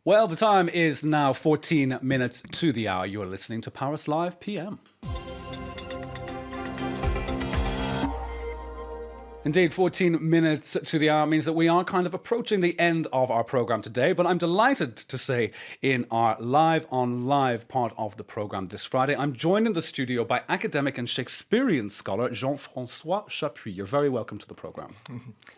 Well, the time is now 14 minutes to the hour. You're listening to Paris Live PM. Indeed, 14 minutes to the hour means that we are kind of approaching the end of our programme today, but I'm delighted to say in our Live on Live part of the programme this Friday, I'm joined in the studio by academic and Shakespearean scholar Jean-François Chappuit. You're very welcome to the programme.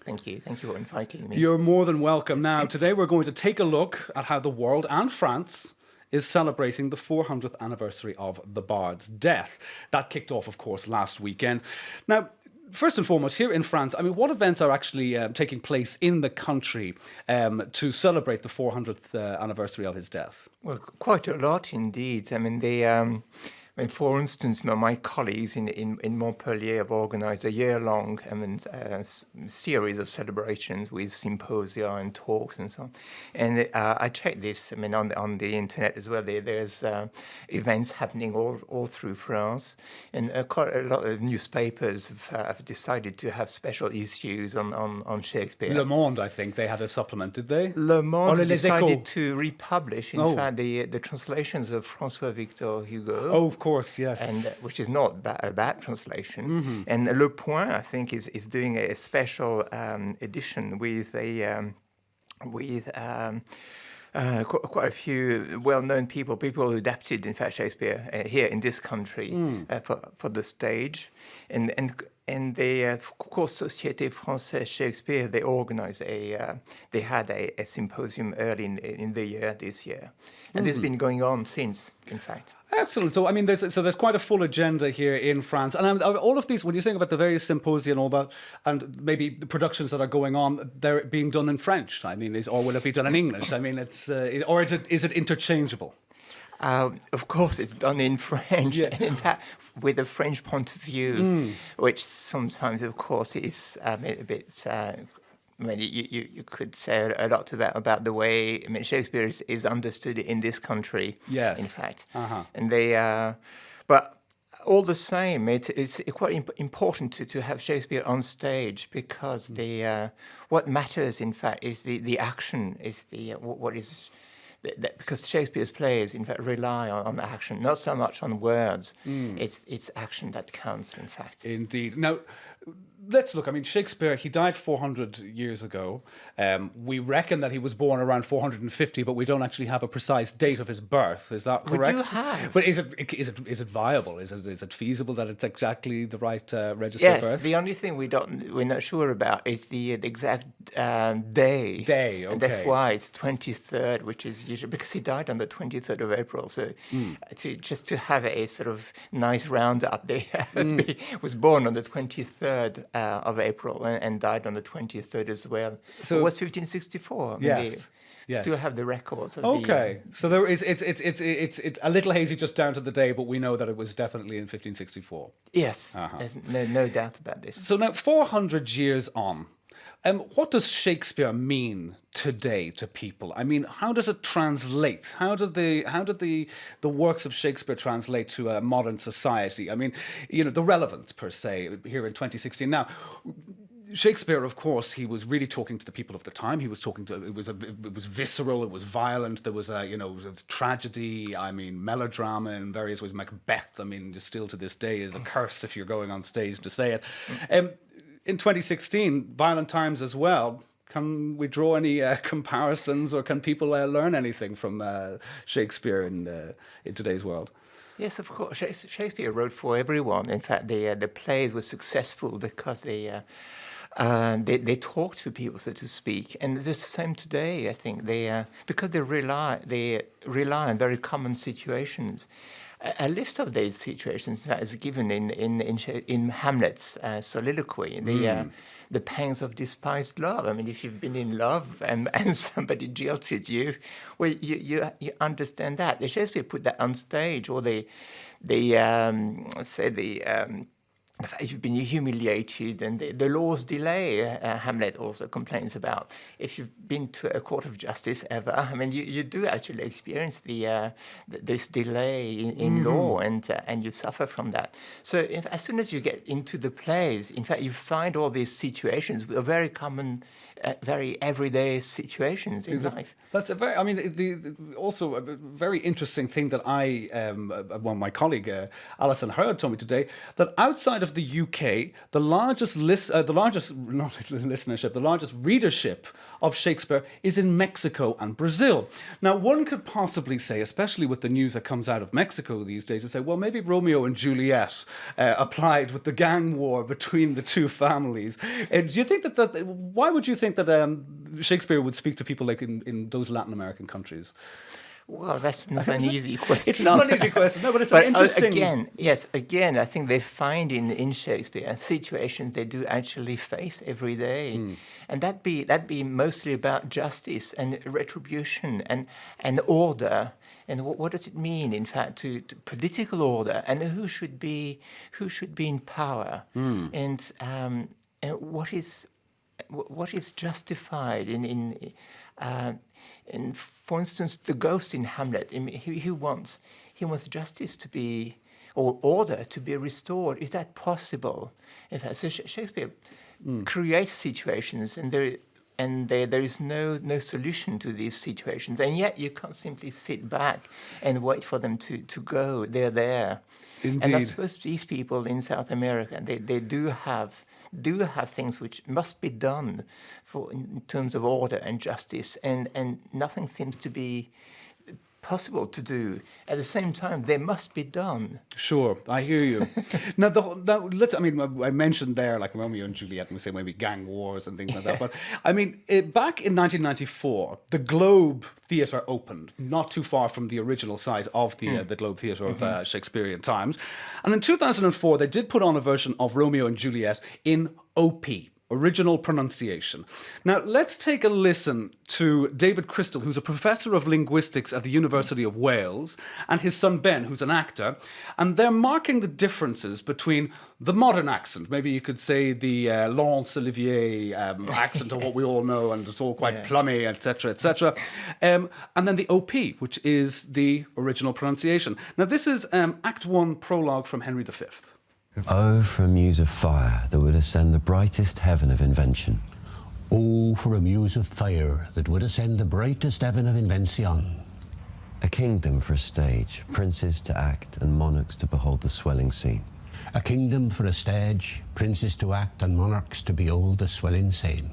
Thank you. Thank you for inviting me. You're more than welcome. Now, today we're going to take a look at how the world and France is celebrating the 400th anniversary of the Bard's death. That kicked off, of course, last weekend. Now, first and foremost, here in France, I mean, what events are actually taking place in the country to celebrate the 400th anniversary of his death? Well, quite a lot indeed. I mean, for instance, my colleagues in Montpellier have organized a year-long series of celebrations with symposia and talks and so on. And I checked this, I mean, on the internet as well. There's events happening all through France. And quite a lot of newspapers have decided to have special issues on Shakespeare. Le Monde, I think, they had a supplement, did they? Le Monde decided Échos. to republish, in fact, the translations of François Victor Hugo. Oh, of course, yes. And which is not a bad translation. Mm-hmm. And Le Point, I think, is doing a special edition with quite a few well-known people who adapted, in fact, Shakespeare here in this country for the stage. And they, of course, Société Française Shakespeare, they organized they had a symposium early in the year, this year. And this has been going on since, in fact. Excellent. So, I mean, there's quite a full agenda here in France. And all of these, when you think about the various symposia and all that, and maybe the productions that are going on, they're being done in French. I mean, or will it be done in English? I mean, or is it interchangeable? Of course, it's done in French, and in fact, with a French point of view, which sometimes, of course, is a bit. I mean, you could say a lot about the way Shakespeare is understood in this country. Yes, in fact, and but all the same, it's quite important to have Shakespeare on stage because what matters, in fact, is the action, is what is. Because Shakespeare's plays, in fact, rely on action, not so much on words. It's action that counts, in fact. Indeed. Now, let's look. I mean, Shakespeare, he died 400 years ago. We reckon that he was born around 450, but we don't actually have a precise date of his birth. Is that correct? We do have. But is it viable? Is it feasible that it's exactly the right register of birth? Yes. The only thing we're not sure about is the exact day. Okay. And that's why it's 23rd, which is usually because he died on the 23rd of April. So just to have a sort of nice roundup, he was born on the 23rd of April and died on the 23rd as well. So it was 1564. Yes. Still have the records. So there is. It's a little hazy just down to the day, but we know that it was definitely in 1564. Yes. There's no doubt about this. So now, 400 years on. What does Shakespeare mean today to people? I mean, how does it translate? How did the works of Shakespeare translate to a modern society? I mean, the relevance per se here in 2016. Now, Shakespeare, of course, he was really talking to the people of the time. He was talking to it was visceral, it was violent. There was it was tragedy. I mean, melodrama in various ways. Macbeth, I mean, still to this day is a curse if you're going on stage to say it. In 2016, violent times as well. Can we draw any comparisons, or can people learn anything from Shakespeare in today's world? Yes, of course. Shakespeare wrote for everyone. In fact, the plays were successful because they talk to people, so to speak, and it's the same today. I think because they rely on very common situations. A list of these situations, in fact, is given in Hamlet's soliloquy. The pangs of despised love. I mean, if you've been in love and somebody jilted you, well, you understand that. Shakespeare put that on stage, or the fact you've been humiliated and the law's delay, Hamlet also complains about. If you've been to a court of justice ever, I mean, you do actually experience this delay in law, and you suffer from that. So as soon as you get into the plays, in fact, you find all these situations, very common, very everyday situations in life. That's a very, I mean, also a very interesting thing that my colleague Alison Hurd told me today, that outside of the UK, the largest readership of Shakespeare is in Mexico and Brazil. Now, one could possibly say, especially with the news that comes out of Mexico these days, to say, well, maybe Romeo and Juliet applied with the gang war between the two families. Do you think that why would you think that Shakespeare would speak to people like in those Latin American countries? Well, that's not an easy question. It's not an easy question, no, but it's an interesting... Again, I think they find in Shakespeare situations they do actually face every day. And that'd be mostly about justice and retribution and order. And what does it mean, in fact, to political order, and who should be in power, and what is justified in for instance, the ghost in Hamlet. He wants justice to be, or order to be restored. Is that possible? In fact, so Shakespeare creates situations, and there is no solution to these situations, and yet you can't simply sit back and wait for them to go. They're there. Indeed. And I suppose these people in South America, they do have things which must be done in terms of order and justice, and nothing seems to be possible to do. At the same time, they must be done. Sure, I hear you. I mentioned there, like Romeo and Juliet, and we say maybe gang wars and things like that. But I mean, back in 1994, the Globe Theatre opened, not too far from the original site of the Globe Theatre of Shakespearean times. And in 2004, they did put on a version of Romeo and Juliet in OP. Original pronunciation. Now, let's take a listen to David Crystal, who's a professor of linguistics at the University of Wales, and his son Ben, who's an actor, and they're marking the differences between the modern accent, maybe you could say the Laurence Olivier accent of what we all know, and it's all quite plummy, etc., etc., and then the OP, which is the original pronunciation. Now, this is Act 1 prologue from Henry V. Oh, for a muse of fire that would ascend the brightest heaven of invention. Oh, for a muse of fire that would ascend the brightest heaven of invention. A kingdom for a stage, princes to act, and monarchs to behold the swelling scene. A kingdom for a stage, princes to act, and monarchs to behold the swelling scene.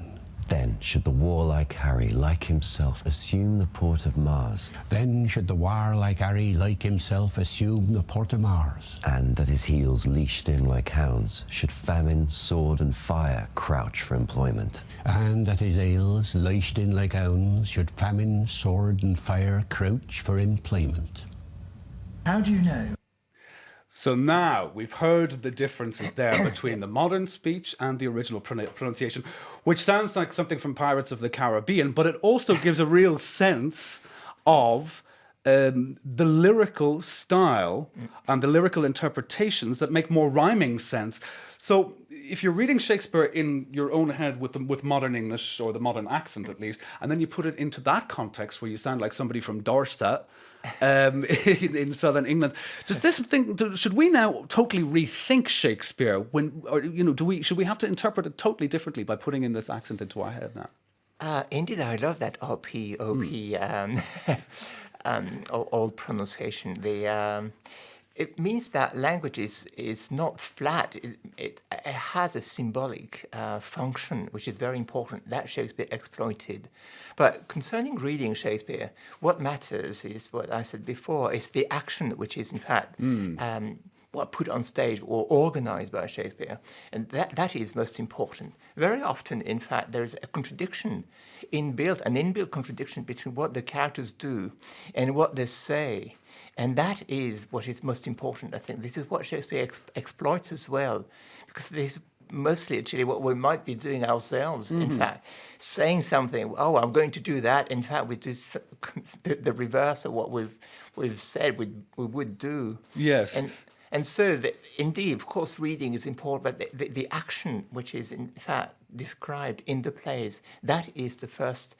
Then should the warlike Harry, like himself, assume the port of Mars. Then should the warlike Harry, like himself, assume the port of Mars. And at his heels, leashed in like hounds, should famine, sword, and fire crouch for employment. And at his heels, leashed in like hounds, should famine, sword, and fire crouch for employment. How do you know? So now we've heard the differences there between the modern speech and the original pronunciation, which sounds like something from Pirates of the Caribbean, but it also gives a real sense of the lyrical style and the lyrical interpretations that make more rhyming sense. So if you're reading Shakespeare in your own head with modern English, or the modern accent at least, and then you put it into that context where you sound like somebody from Dorset, in southern England, should we now totally rethink Shakespeare should we have to interpret it totally differently by putting in this accent into our head now? Indeed, I love that OP old pronunciation. It means that language is not flat. It has a symbolic function, which is very important, that Shakespeare exploited. But concerning reading Shakespeare, what matters is what I said before, is the action, which is in fact put on stage or organized by Shakespeare. And that is most important. Very often, in fact, there is a contradiction, an inbuilt contradiction between what the characters do and what they say. And that is what is most important, I think. This is what Shakespeare exploits as well, because this is mostly actually what we might be doing ourselves, in fact. Saying something, oh, I'm going to do that. In fact, we do the reverse of what we've said we would do. Yes. And so, indeed, of course, reading is important, but the action, which is in fact described in the plays, that is the first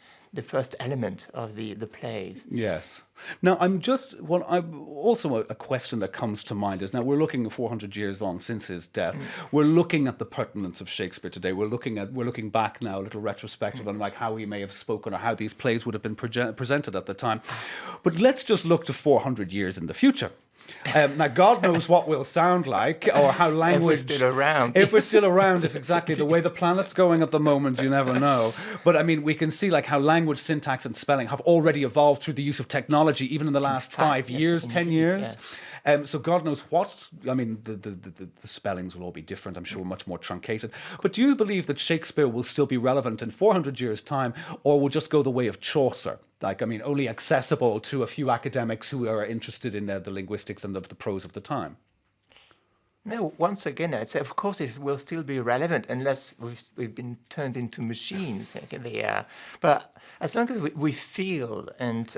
element of the plays. Yes. Now, also a question that comes to mind is, now we're looking 400 years on since his death. We're looking at the pertinence of Shakespeare today. We're looking back now, a little retrospective on like how he may have spoken or how these plays would have been presented at the time. But let's just look to 400 years in the future. Now, God knows what we'll sound like, or how language... If we're still around. If we're still around, if exactly the way the planet's going at the moment, you never know. But I mean, we can see like how language, syntax and spelling have already evolved through the use of technology, even in the last 5 years, 10 years. Yes. So God knows what, I mean, the spellings will all be different, I'm sure, much more truncated. But do you believe that Shakespeare will still be relevant in 400 years' time, or will just go the way of Chaucer? Like, I mean, only accessible to a few academics who are interested in the linguistics and the prose of the time? No, once again, I'd say, of course, it will still be relevant unless we've been turned into machines. But as long as we feel, and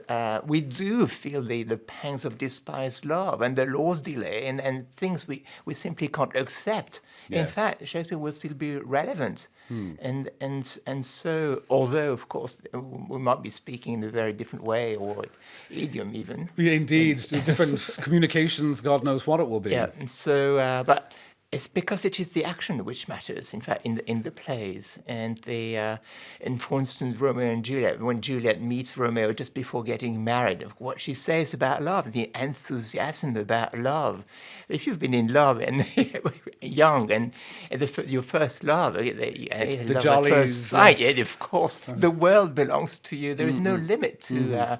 we do feel the pangs of despised love and the law's delay and things we simply can't accept. Yes. In fact, Shakespeare will still be relevant. And so, although, of course, we might be speaking in a very different way, or idiom even. Yeah, indeed, different communications, God knows what it will be. Yeah, and so, but it's because it is the action which matters, in fact, in the plays. And for instance, Romeo and Juliet, when Juliet meets Romeo just before getting married, what she says about love, the enthusiasm about love. If you've been in love and young, and your first love, the love jollies, at first sight, yes. of course, the world belongs to you. There is no limit to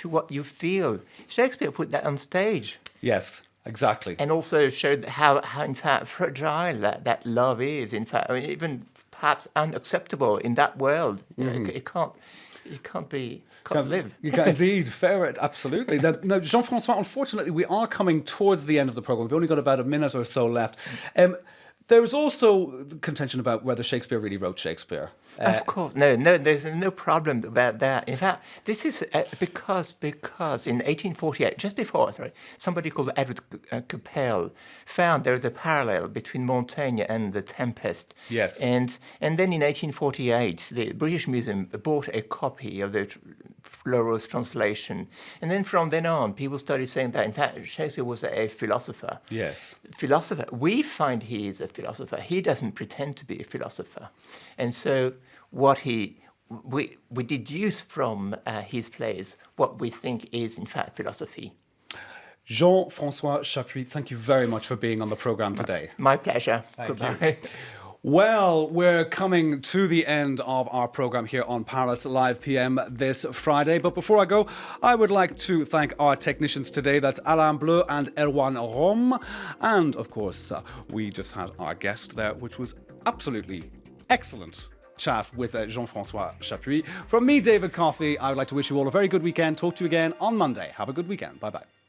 what you feel. Shakespeare put that on stage. Yes. Exactly. And also showed how in fact, fragile that love is. In fact, I mean, even perhaps unacceptable in that world. It can't live. You can indeed, fair, absolutely. Now, Jean-François, unfortunately, we are coming towards the end of the programme. We've only got about a minute or so left. There is also contention about whether Shakespeare really wrote Shakespeare. Of course, no, there's no problem about that. In fact, this is because in 1848, just before, somebody called Edward Capel found there is a parallel between Montaigne and The Tempest. Yes. And then in 1848, the British Museum bought a copy of the Florose translation. And then from then on, people started saying that, in fact, Shakespeare was a philosopher. Yes. Philosopher. We find he is a philosopher. He doesn't pretend to be a philosopher. And so what we deduce from his plays what we think is, in fact, philosophy. Jean-François Chappuit, thank you very much for being on the programme today. My pleasure. Goodbye. Well, we're coming to the end of our programme here on Paris Live PM this Friday. But before I go, I would like to thank our technicians today. That's Alain Bleu and Erwan Rom. And, of course, we just had our guest there, which was absolutely excellent chat with Jean-François Chappuit. From me, David Coffey, I would like to wish you all a very good weekend. Talk to you again on Monday. Have a good weekend. Bye-bye.